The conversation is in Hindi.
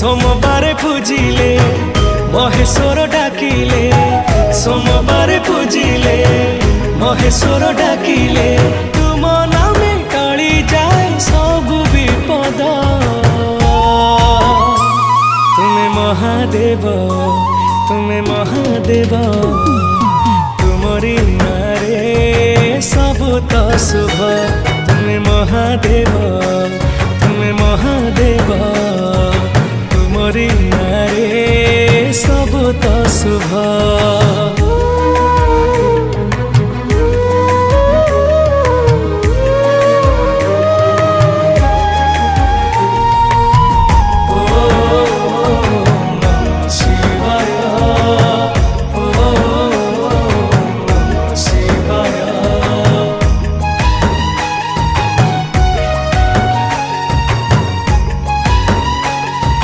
सोमवार पूजिले महेश्वर डाकिले सोमवार पूजिले महेश्वर डाकिले तुम नामे टली जाए सब विपद तुम्हें महादेव तुमरी नारे सब तो शुभ तुम्हें महादेव तुमरी नारे सब तो शुभ।